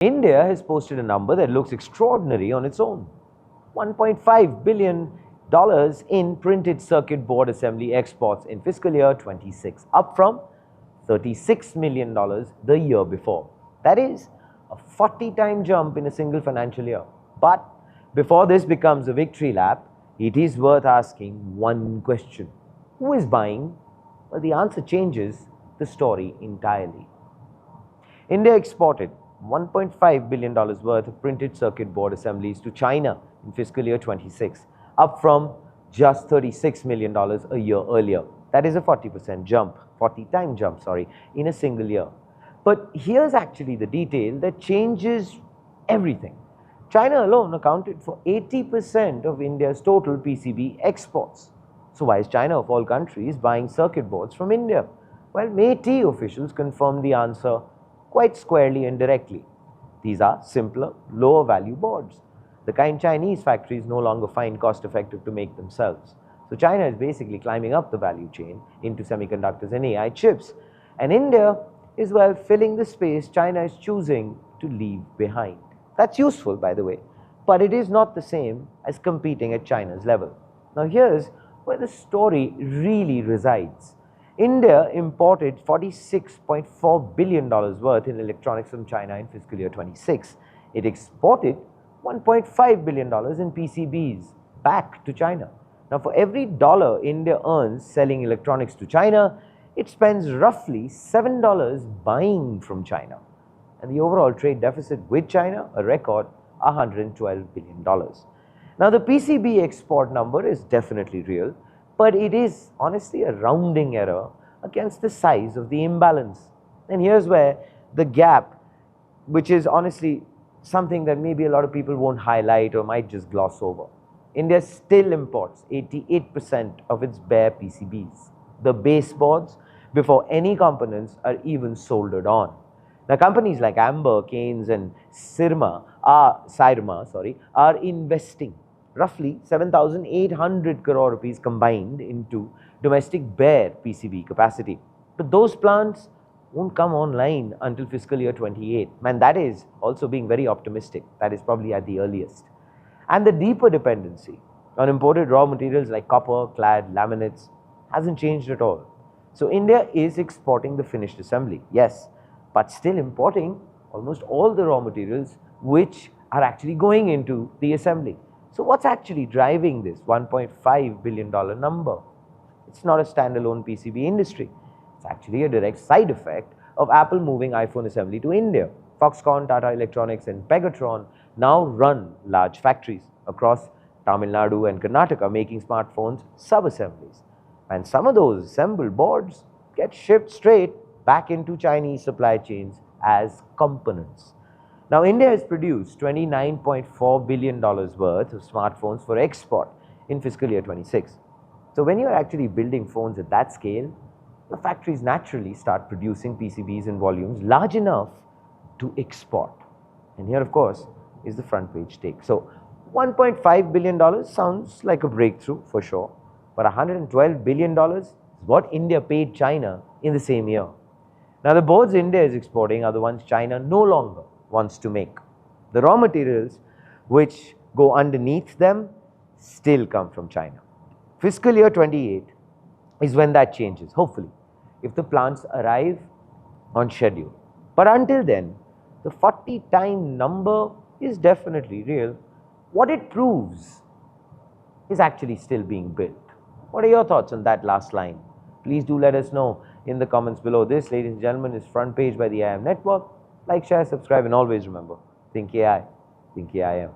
India has posted a number that looks extraordinary on its own. $1.5 billion in printed circuit board assembly exports in fiscal year 26, up from $36 million the year before. That is a 40-time jump in a single financial year. But before this becomes a victory lap, it is worth asking one question. Who is buying? Well, the answer changes the story entirely. India exported $1.5 billion worth of printed circuit board assemblies to China in fiscal year 26, up from just $36 million a year earlier. That is a 40% jump, 40-time jump, in a single year. But here's actually the detail that changes everything. China alone accounted for 80% of India's total PCB exports. So why is China, of all countries, buying circuit boards from India? Well, Métis officials confirmed the answer quite squarely and directly. These are simpler, lower value boards, the kind Chinese factories no longer find cost effective to make themselves. So China is basically climbing up the value chain into semiconductors and AI chips. And India is, well, filling the space China is choosing to leave behind. That's useful, by the way, but it is not the same as competing at China's level. Now here's where the story really resides. India imported $46.4 billion worth in electronics from China in fiscal year 26. It exported $1.5 billion in PCBs back to China. Now, for every dollar India earns selling electronics to China, it spends roughly $7 buying from China. And the overall trade deficit with China, a record $112 billion. Now, the PCB export number is definitely real, but it is honestly a rounding error against the size of the imbalance. And here's where the gap, which is honestly something that maybe a lot of people won't highlight or might just gloss over. India still imports 88% of its bare PCBs, the base boards, before any components are even soldered on. Now, companies like Amber, Kinetics and Sidhma are investing roughly 7,800 crore rupees combined into domestic bare PCB capacity. But those plants won't come online until fiscal year 28. Man, that is also being very optimistic. That is probably at the earliest. And the deeper dependency on imported raw materials like copper, clad, laminates hasn't changed at all. So India is exporting the finished assembly, yes, but still importing almost all the raw materials which are actually going into the assembly. So what's actually driving this $1.5 billion number? It's not a standalone PCB industry. It's actually a direct side effect of Apple moving iPhone assembly to India. Foxconn, Tata Electronics and Pegatron now run large factories across Tamil Nadu and Karnataka making smartphones sub-assemblies. And some of those assembled boards get shipped straight back into Chinese supply chains as components. Now, India has produced $29.4 billion worth of smartphones for export in fiscal year 26. So when you're actually building phones at that scale, the factories naturally start producing PCBs in volumes large enough to export. And here, of course, is the front page take. So $1.5 billion sounds like a breakthrough for sure, but $112 billion is what India paid China in the same year. Now, the boards India is exporting are the ones China no longer wants to make. The raw materials which go underneath them still come from China. Fiscal year 28 is when that changes, hopefully, if the plants arrive on schedule. But until then, the 40-time number is definitely real. What it proves is actually still being built. What are your thoughts on that last line? Please do let us know in the comments below. This, ladies and gentlemen, is Front Page by the IIM Network. Like, share, subscribe, and always remember, think AI, think AIM.